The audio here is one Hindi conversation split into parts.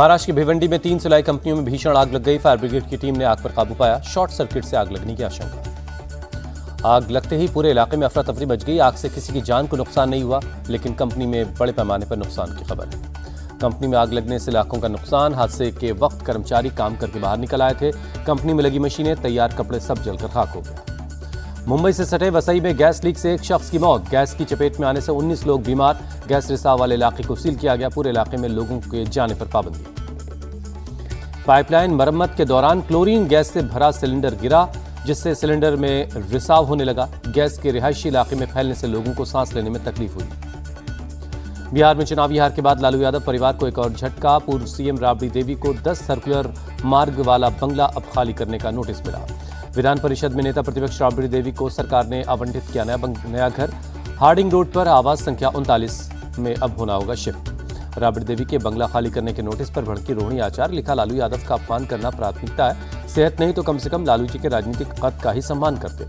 महाराष्ट्र की भिवंडी में 3 सिलाई कंपनियों में भीषण आग लग गई। फायर ब्रिगेड की टीम ने आग पर काबू पाया। शॉर्ट सर्किट से आग लगने की आशंका। आग लगते ही पूरे इलाके में अफरा तफरी मच गई। आग से किसी की जान को नुकसान नहीं हुआ, लेकिन कंपनी में बड़े पैमाने पर नुकसान की खबर है। कंपनी में आग लगने से लाखों का नुकसान। हादसे के वक्त कर्मचारी काम करके बाहर निकल आए थे। कंपनी में लगी मशीनें, तैयार कपड़े सब जलकर खाक हो गए। मुंबई से सटे वसई में गैस लीक से एक शख्स की मौत। गैस की चपेट में आने से 19 लोग बीमार। गैस रिसाव वाले इलाके को सील किया गया। पूरे इलाके में लोगों के जाने पर पाबंदी। पाइपलाइन मरम्मत के दौरान क्लोरीन गैस से भरा सिलेंडर गिरा, जिससे सिलेंडर में रिसाव होने लगा। गैस के रिहायशी इलाके में फैलने से लोगों को सांस लेने में तकलीफ हुई। बिहार में चुनावी हार के बाद लालू यादव परिवार को एक और झटका। पूर्व सीएम राबड़ी देवी को 10 सर्कुलर मार्ग वाला बंगला अब खाली करने का नोटिस मिला। विधान परिषद में नेता प्रतिपक्ष राबड़ी देवी को सरकार ने आवंटित किया नया घर। हार्डिंग रोड पर आवास संख्या 39 में अब होना होगा शिफ्ट। राबड़ी देवी के बंगला खाली करने के नोटिस पर भड़की रोहिणी आचार्य। लिखा, लालू यादव का अपमान करना प्राथमिकता है। सेहत नहीं तो कम से कम लालू जी के राजनीतिक कद का ही सम्मान करते।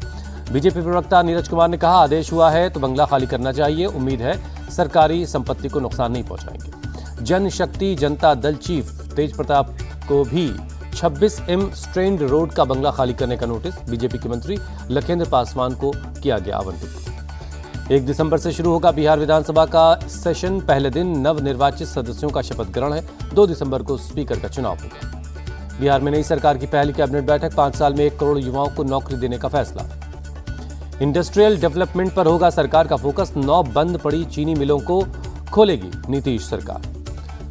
बीजेपी प्रवक्ता नीरज कुमार ने कहा, आदेश हुआ है तो बंगला खाली करना चाहिए। उम्मीद है सरकारी संपत्ति को नुकसान नहीं पहुंचाएंगे। जनशक्ति जनता दल चीफ तेज प्रताप को भी 26M स्ट्रेंड रोड का बंगला खाली करने का नोटिस। बीजेपी के मंत्री लखेंद्र पासवान को किया गया आवंटित। 1 दिसंबर से शुरू होगा बिहार विधानसभा का सेशन। पहले दिन नवनिर्वाचित सदस्यों का शपथ ग्रहण है। 2 दिसंबर को स्पीकर का चुनाव होगा। बिहार में नई सरकार की पहली कैबिनेट बैठक। 5 साल में 1 करोड़ युवाओं को नौकरी देने का फैसला। इंडस्ट्रियल डेवलपमेंट पर होगा सरकार का फोकस। 9 बंद पड़ी चीनी मिलों को खोलेगी नीतीश सरकार।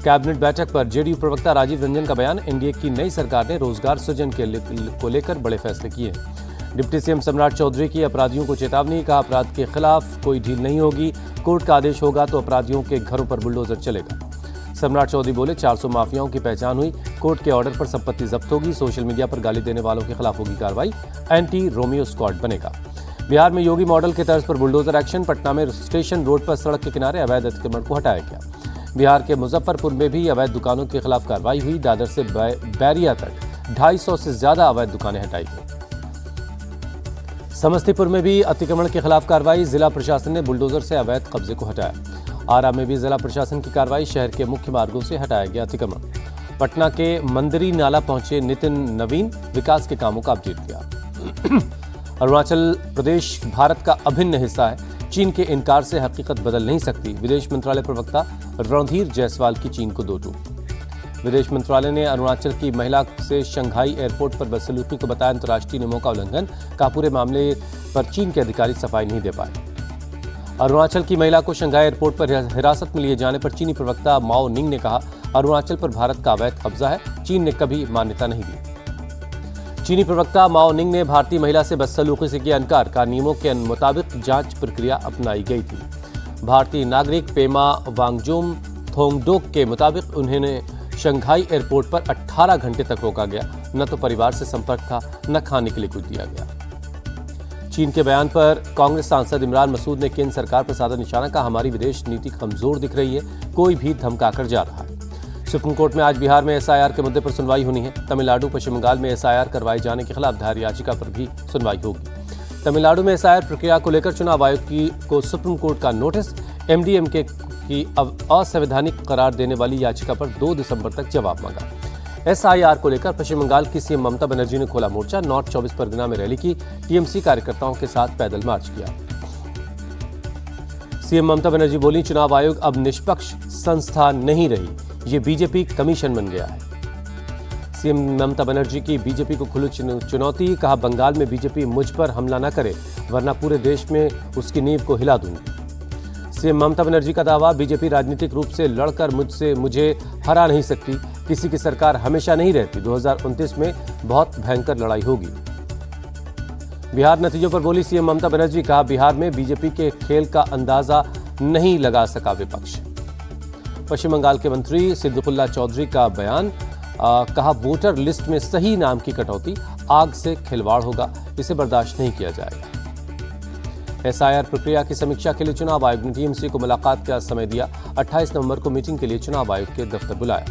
कैबिनेट बैठक पर जेडीयू प्रवक्ता राजीव रंजन का बयान। एनडीए की नई सरकार ने रोजगार सृजन को लेकर बड़े फैसले किए। डिप्टी सीएम सम्राट चौधरी की अपराधियों को चेतावनी। कहा, अपराध के खिलाफ कोई ढील नहीं होगी। कोर्ट का आदेश होगा तो अपराधियों के घरों पर बुलडोजर चलेगा। सम्राट चौधरी बोले, 400 माफियाओं की पहचान हुई। कोर्ट के ऑर्डर पर संपत्ति जब्त होगी। सोशल मीडिया पर गाली देने वालों के खिलाफ होगी कार्रवाई। एंटी रोमियो स्क्वाड बनेगा। बिहार में योगी मॉडल के तर्ज पर बुलडोजर एक्शन। पटना में स्टेशन रोड पर सड़क के किनारे अवैध अतिक्रमण को हटाया गया। बिहार के मुजफ्फरपुर में भी अवैध दुकानों के खिलाफ कार्रवाई हुई। दादर से बैरिया तक 250 से ज्यादा अवैध दुकानें हटाई गई। समस्तीपुर में भी अतिक्रमण के खिलाफ कार्रवाई। जिला प्रशासन ने बुलडोजर से अवैध कब्जे को हटाया। आरा में भी जिला प्रशासन की कार्रवाई। शहर के मुख्य मार्गों से हटाया गया अतिक्रमण। पटना के मंदिरी नाला पहुंचे नितिन नवीन। विकास के कामों का अपडेट किया। अरुणाचल प्रदेश भारत का अभिन्न हिस्सा है। चीन के इनकार से हकीकत बदल नहीं सकती। विदेश मंत्रालय प्रवक्ता रणधीर जायसवाल की चीन को 2 टूक। विदेश मंत्रालय ने अरुणाचल की महिला से शंघाई एयरपोर्ट पर बदसलूकी को बताया अंतर्राष्ट्रीय नियमों का उल्लंघन। कहा, पूरे मामले पर चीन के अधिकारी सफाई नहीं दे पाए। अरुणाचल की महिला को शंघाई एयरपोर्ट पर हिरासत में लिए जाने पर चीनी प्रवक्ता माओ निंग ने कहा, अरुणाचल पर भारत का अवैध कब्जा है। चीन ने कभी मान्यता नहीं दी। चीनी प्रवक्ता माओ निंग ने भारतीय महिला से बदसलूकी से किया इनकार। का नियमों के मुताबिक जांच प्रक्रिया अपनाई गई थी। भारतीय नागरिक पेमा वांगजोम थोंगडोक के मुताबिक उन्हें शंघाई एयरपोर्ट पर 18 घंटे तक रोका गया। न तो परिवार से संपर्क था, न खाने के लिए कुछ दिया गया। चीन के बयान पर कांग्रेस सांसद इमरान मसूद ने केंद्र सरकार पर साधा निशाना। कहा, हमारी विदेश नीति कमजोर दिख रही है। कोई भी धमकाकर जा रहा है। सुप्रीम कोर्ट में आज बिहार में एसआईआर के मुद्दे पर सुनवाई होनी है। तमिलनाडु पश्चिम बंगाल में एसआईआर करवाए जाने के खिलाफ दायर याचिका पर भी सुनवाई होगी। तमिलनाडु में एसआईआर प्रक्रिया को लेकर चुनाव आयोग को सुप्रीम कोर्ट का नोटिस। एमडीएमके की असंवैधानिक करार देने वाली याचिका पर 2 दिसंबर तक जवाब मांगा। एसआईआर को लेकर पश्चिम बंगाल की सीएम ममता बनर्जी ने खोला मोर्चा। नॉर्थ 24 परगना में रैली की। टीएमसी कार्यकर्ताओं के साथ पैदल मार्च किया। सीएम ममता बनर्जी बोली, चुनाव आयोग अब निष्पक्ष संस्था नहीं रही, ये बीजेपी कमीशन बन गया है। सीएम ममता बनर्जी की बीजेपी को खुली चुनौती। कहा, बंगाल में बीजेपी मुझ पर हमला न करे, वरना पूरे देश में उसकी नींव को हिला दूंगी। सीएम ममता बनर्जी का दावा, बीजेपी राजनीतिक रूप से लड़कर मुझे हरा नहीं सकती। किसी की सरकार हमेशा नहीं रहती। 2029 में बहुत भयंकर लड़ाई होगी। बिहार नतीजों पर बोली सीएम ममता बनर्जी। कहा, बिहार में बीजेपी के खेल का अंदाजा नहीं लगा सका विपक्ष। पश्चिम बंगाल के मंत्री सिद्दुकुल्ला चौधरी का बयान। कहा, वोटर लिस्ट में सही नाम की कटौती, आग से खिलवाड़ होगा, इसे बर्दाश्त नहीं किया जाएगा। एसआईआर प्रक्रिया की समीक्षा के लिए चुनाव आयोग ने टीएमसी को मुलाकात का समय दिया। 28 नवंबर को मीटिंग के लिए चुनाव आयोग के दफ्तर बुलाया।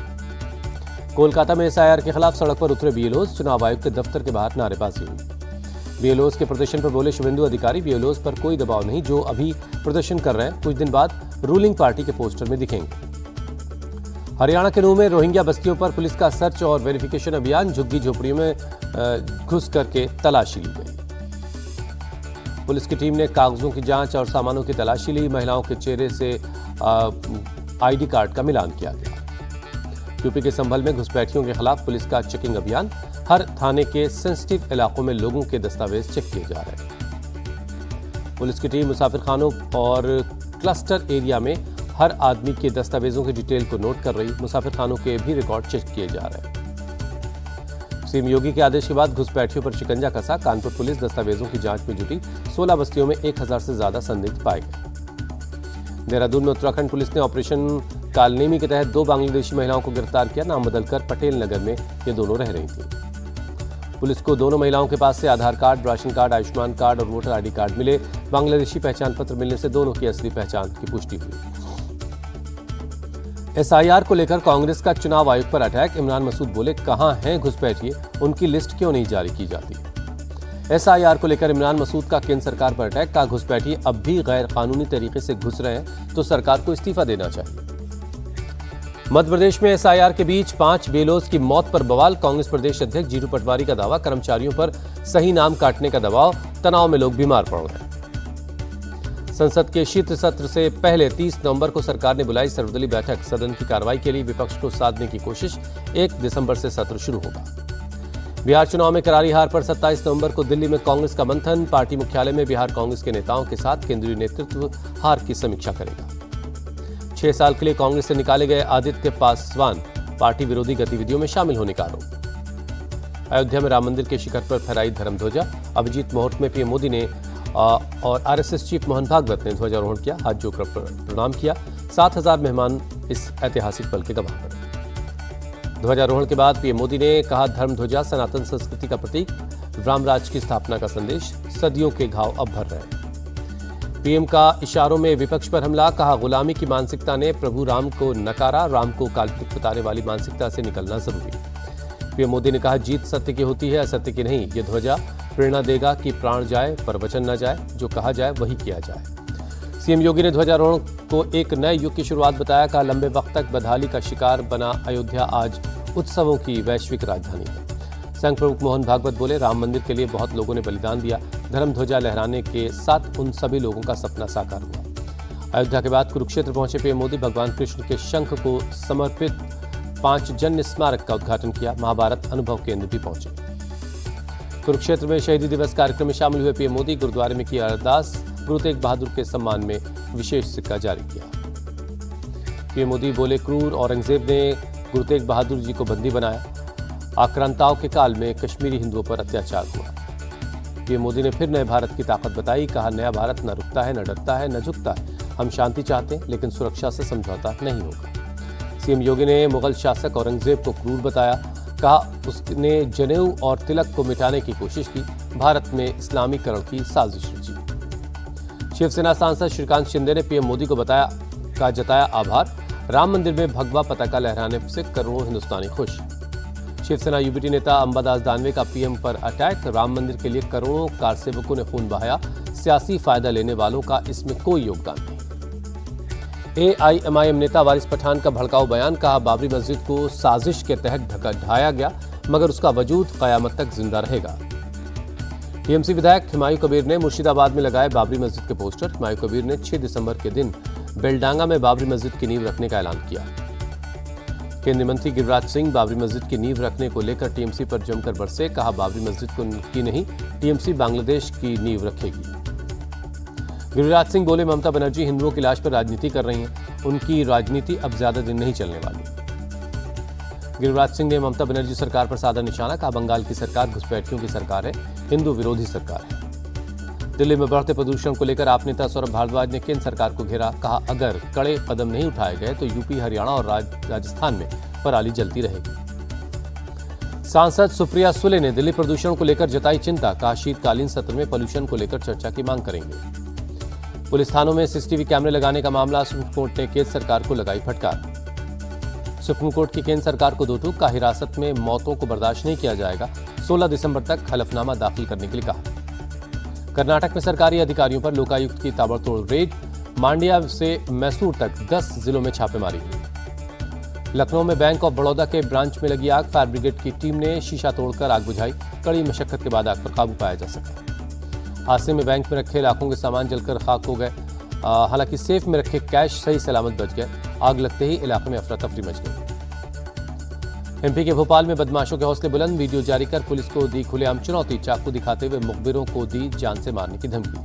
कोलकाता में एसआईआर के खिलाफ सड़क पर उतरे बीएलओज। चुनाव आयोग के दफ्तर के बाहर नारेबाजी हुई। बीएलओज के प्रदर्शन पर बोले शुभेंदु अधिकारी, बीएलओज पर कोई दबाव नहीं, जो अभी प्रदर्शन कर रहे हैं कुछ दिन बाद रूलिंग पार्टी के पोस्टर में दिखेंगे। हरियाणा के नूह में रोहिंग्या बस्तियों पर पुलिस का सर्च और वेरिफिकेशन अभियान, झुग्गी झोपड़ियों में घुस करके तलाशी ली गई। पुलिस की टीम ने कागजों की जांच और सामानों की तलाशी ली। महिलाओं के चेहरे से आईडी कार्ड का मिलान किया गया। यूपी के संभल में घुसपैठियों के खिलाफ पुलिस का चेकिंग अभियान, हर थाने के सेंसिटिव इलाकों में लोगों के दस्तावेज चेक किए जा रहे हैं। पुलिस की टीम मुसाफिरखानों और क्लस्टर एरिया में हर आदमी के दस्तावेजों की डिटेल को नोट कर रही। मुसाफिरखानों के भी रिकॉर्ड चेक किए जा रहे हैं। सीएम योगी के आदेश के बाद घुसपैठियों पर शिकंजा कसा। कानपुर पुलिस दस्तावेजों की जांच में जुटी। 16 बस्तियों में 1000 से ज्यादा संदिग्ध पाए गए। देहरादून में उत्तराखंड पुलिस ने ऑपरेशन कालनेमी के तहत 2 बांग्लादेशी महिलाओं को गिरफ्तार किया। नाम बदलकर पटेल नगर में ये दोनों रह रही थी। पुलिस को दोनों महिलाओं के पास से Aadhaar card, ration card, Ayushman card और वोटर आईडी कार्ड मिले। बांग्लादेशी पहचान पत्र मिलने से दोनों की असली पहचान की पुष्टि हुई। एसआईआर को लेकर कांग्रेस का चुनाव आयोग पर अटैक। इमरान मसूद बोले, कहां हैं घुसपैठिए, उनकी लिस्ट क्यों नहीं जारी की जाती। एसआईआर को लेकर इमरान मसूद का केंद्र सरकार पर अटैक। कहा, घुसपैठिए अब भी गैर कानूनी तरीके से घुस रहे हैं तो सरकार को इस्तीफा देना चाहिए। मध्य प्रदेश में एसआईआर के बीच 5 बेलोज की मौत पर बवाल। कांग्रेस प्रदेश अध्यक्ष जीतू पटवारी का दावा, कर्मचारियों पर सही नाम काटने का दबाव, तनाव में लोग बीमार पड़ गए। संसद के शीत सत्र से पहले 30 नवंबर को सरकार ने बुलाई सर्वदलीय बैठक। सदन की कार्रवाई के लिए विपक्ष को साधने की कोशिश। 1 दिसंबर से सत्र शुरू होगा। बिहार चुनाव में करारी हार पर 27 नवंबर को दिल्ली में कांग्रेस का मंथन। पार्टी मुख्यालय में बिहार कांग्रेस के नेताओं के साथ केंद्रीय नेतृत्व हार की समीक्षा करेगा। 6 साल के लिए कांग्रेस से निकाले गए आदित्य पासवान पार्टी विरोधी गतिविधियों में शामिल होने का आरोप। अयोध्या में राम मंदिर के शिखर पर फहराई धर्मध्वजा। अभिजीत मुहूर्त में पीएम मोदी ने और आरएसएस चीफ मोहन भागवत ने ध्वजारोहण किया, हाथ जोड़कर प्रणाम किया। 7000 मेहमान इस ऐतिहासिक पल के गवाह बने। ध्वजारोहण के बाद पीएम मोदी ने कहा, धर्मध्वजा सनातन संस्कृति का प्रतीक, रामराज की स्थापना का संदेश, सदियों के घाव अब भर रहे हैं। पीएम का इशारों में विपक्ष पर हमला। कहा, गुलामी की मानसिकता ने प्रभु राम को नकारा, राम को काल्पनिक बताने वाली मानसिकता से निकलना जरूरी। पीएम मोदी ने कहा, जीत सत्य की होती है, असत्य की नहीं। ये ध्वजा प्रेरणा देगा कि प्राण जाए पर वचन न जाए, जो कहा जाए वही किया जाए। सीएम योगी ने ध्वजारोहण को एक नए युग की शुरुआत बताया। कहा, लंबे वक्त तक बदहाली का शिकार बना अयोध्या आज उत्सवों की वैश्विक राजधानी है। संघ प्रमुख मोहन भागवत बोले, राम मंदिर के लिए बहुत लोगों ने बलिदान दिया। धर्म ध्वजा लहराने के साथ उन सभी लोगों का सपना साकार हुआ। अयोध्या के बाद कुरुक्षेत्र पहुंचे पीएम मोदी। भगवान कृष्ण के शंख को समर्पित 5 जन्य स्मारक का उद्घाटन किया। महाभारत अनुभव केंद्र भी पहुंचे। कुरुक्षेत्र में शहीदी दिवस कार्यक्रम में शामिल हुए पीएम मोदी। गुरुद्वारे में की अरदास। गुरु तेग बहादुर के सम्मान में विशेष सिक्का जारी किया। पीएम मोदी बोले, क्रूर औरंगजेब ने गुरु तेग बहादुर जी को बंदी बनाया। आक्रांताओं के काल में कश्मीरी हिंदुओं पर अत्याचार हुआ। पीएम मोदी ने फिर नए भारत की ताकत बताई। कहा, नया भारत न रुकता है, न डरता है, न झुकता है। हम शांति चाहते हैं, लेकिन सुरक्षा से समझौता नहीं होगा। सीएम योगी ने मुगल शासक औरंगजेब को क्रूर बताया। कहा, उसने जनेऊ और तिलक को मिटाने की कोशिश की। भारत में इस्लामीकरण की साजिश रची। शिवसेना सांसद श्रीकांत शिंदे ने पीएम मोदी को जताया आभार। राम मंदिर में भगवा पताका लहराने से करोड़ों हिंदुस्तानी खुश। शिवसेना यूबीटी नेता अंबादास दानवे का पीएम पर अटैक। राम मंदिर के लिए करोड़ों कारसेवकों ने खून बहाया, सियासी फायदा लेने वालों का इसमें कोई योगदान नहीं। एआईएमआईएम नेता वारिस पठान का भड़काऊ बयान। कहा, बाबरी मस्जिद को साजिश के तहत ढाया गया, मगर उसका वजूद कयामत तक जिंदा रहेगा। टीएमसी विधायक हुमायूं कबीर ने मुर्शिदाबाद में लगाए बाबरी मस्जिद के पोस्टर। हुमायूं कबीर ने 6 दिसंबर के दिन बेलडांगा में बाबरी मस्जिद की नींव रखने का ऐलान किया। केंद्रीय मंत्री गिरिराज सिंह बाबरी मस्जिद की नींव रखने को लेकर टीएमसी पर जमकर बरसे। कहा, बाबरी मस्जिद की नहीं, टीएमसी बांग्लादेश की नींव रखेगी। गिरिराज सिंह बोले, ममता बनर्जी हिंदुओं की लाश पर राजनीति कर रही हैं। उनकी राजनीति अब ज्यादा दिन नहीं चलने वाली। गिरिराज सिंह ने ममता बनर्जी सरकार पर साधा निशाना। कहा, बंगाल की सरकार घुसपैठियों की सरकार है, हिंदू विरोधी सरकार है। दिल्ली में बढ़ते प्रदूषण को लेकर आप नेता सौरभ भारद्वाज ने केंद्र सरकार को घेरा। कहा, अगर कड़े कदम नहीं उठाए गए तो यूपी, हरियाणा और राजस्थान में पराली जलती रहेगी। सांसद सुप्रिया सुले ने दिल्ली प्रदूषण को लेकर जताई चिंता। कहा, शीतकालीन सत्र में पोल्यूशन को लेकर चर्चा की मांग करेंगे। पुलिस थानों में सीसीटीवी कैमरे लगाने का मामला। सुप्रीम कोर्ट ने केंद्र सरकार को लगाई फटकार। सुप्रीम कोर्ट की केंद्र सरकार को 2 टूक। का हिरासत में मौतों को बर्दाश्त नहीं किया जाएगा। 16 दिसंबर तक हलफनामा दाखिल करने के लिए कहा। कर्नाटक में सरकारी अधिकारियों पर लोकायुक्त की ताबड़तोड़ रेड। मांड्या से मैसूर तक 10 जिलों में छापेमारी हुई। लखनऊ में बैंक ऑफ बड़ौदा के ब्रांच में लगी आग। फायर ब्रिगेड की टीम ने शीशा तोड़कर आग बुझाई। कड़ी मशक्कत के बाद आग पर काबू पाया जा सका। हादसे में बैंक में रखे लाखों के सामान जलकर खाक हो गए। हालांकि सेफ में रखे कैश सही सलामत बच गए। आग लगते ही इलाके में अफरा तफरी मच गई। एमपी के भोपाल में बदमाशों के हौसले बुलंद। वीडियो जारी कर पुलिस को दी खुलेआम चुनौती। चाकू दिखाते हुए मुखबिरों को दी जान से मारने की धमकी।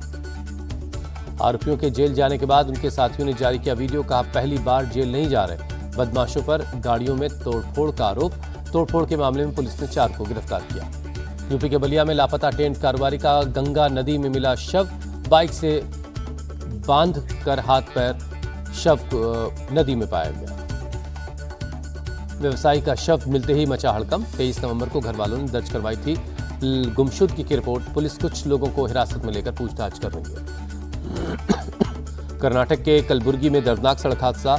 आरोपियों के जेल जाने के बाद उनके साथियों ने जारी किया वीडियो। कहा पहली बार जेल नहीं जा रहे। बदमाशों पर गाड़ियों में तोड़फोड़ का आरोप। तोड़फोड़ के मामले में पुलिस ने 4 को गिरफ्तार किया। यूपी के बलिया में लापता टेंट कारोबारी का गंगा नदी में मिला शव। बाइक से बांध कर हाथ पैर शव नदी में पाया गया। व्यवसायी का शव मिलते ही मचा हड़कंप। 23 नवंबर को घर वालों ने दर्ज करवाई थी गुमशुदगी की रिपोर्ट। पुलिस कुछ लोगों को हिरासत में लेकर पूछताछ कर रही है। कर्नाटक के कलबुर्गी में दर्दनाक सड़क हादसा।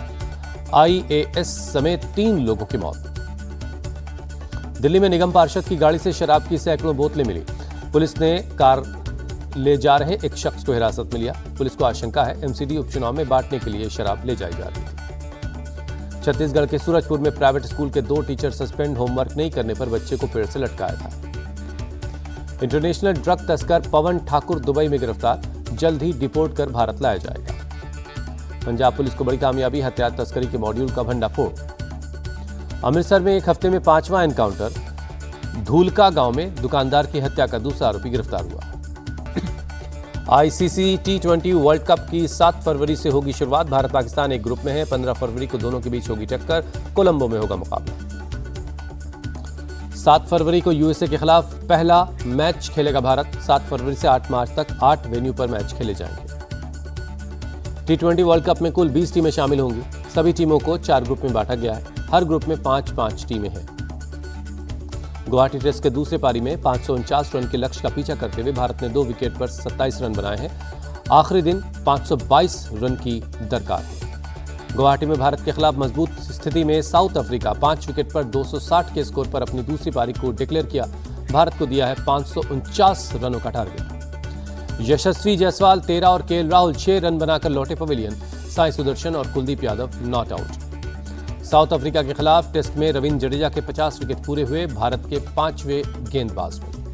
IAS समेत 3 लोगों की मौत। दिल्ली में निगम पार्षद की गाड़ी से शराब की सैकड़ों बोतलें मिली। पुलिस ने कार ले जा रहे एक शख्स को हिरासत में लिया। पुलिस को आशंका है MCD उपचुनाव में बांटने के लिए शराब ले जाई जा रही थी। छत्तीसगढ़ के सूरजपुर में प्राइवेट स्कूल के 2 टीचर सस्पेंड। होमवर्क नहीं करने पर बच्चे को पेड़ से लटकाया था। इंटरनेशनल ड्रग तस्कर पवन ठाकुर दुबई में गिरफ्तार। जल्द ही डिपोर्ट कर भारत लाया जाएगा। पंजाब पुलिस को बड़ी कामयाबी। हथियार तस्करी के मॉड्यूल का भंडाफोड़। अमृतसर में एक हफ्ते में 5वां एनकाउंटर। धूलका गांव में दुकानदार की हत्या का दूसरा आरोपी गिरफ्तार हुआ। ICC T20 वर्ल्ड कप की 7 फरवरी से होगी शुरुआत। भारत पाकिस्तान एक ग्रुप में है। 15 फरवरी को दोनों के बीच होगी टक्कर। कोलंबो में होगा मुकाबला। 7 फरवरी को USA के खिलाफ पहला मैच खेलेगा भारत। 7 फरवरी से 8 मार्च तक 8 वेन्यू पर मैच खेले जाएंगे। T20 वर्ल्ड कप में कुल 20 टीमें शामिल होंगी। सभी टीमों को 4 ग्रुप में बांटा गया है। हर ग्रुप में 5-5 टीमें हैं। गुवाहाटी टेस्ट के दूसरे पारी में 549 रन के लक्ष्य का पीछा करते हुए भारत ने 2 विकेट पर 27 रन बनाए हैं। आखिरी दिन 522 रन की दरकार है। गुवाहाटी में भारत के खिलाफ मजबूत स्थिति में साउथ अफ्रीका 5 विकेट पर 260 के स्कोर पर अपनी दूसरी पारी को डिक्लेयर किया। भारत को दिया है 549 रनों का टारगेट। यशस्वी जायसवाल 13 और KL राहुल 6 रन बनाकर लौटे पवेलियन। साई सुदर्शन और Kuldeep Yadav not out. South Africa के खिलाफ टेस्ट में रविंद्र जडेजा के 50 विकेट पूरे हुए। भारत के 5वें गेंदबाज बने।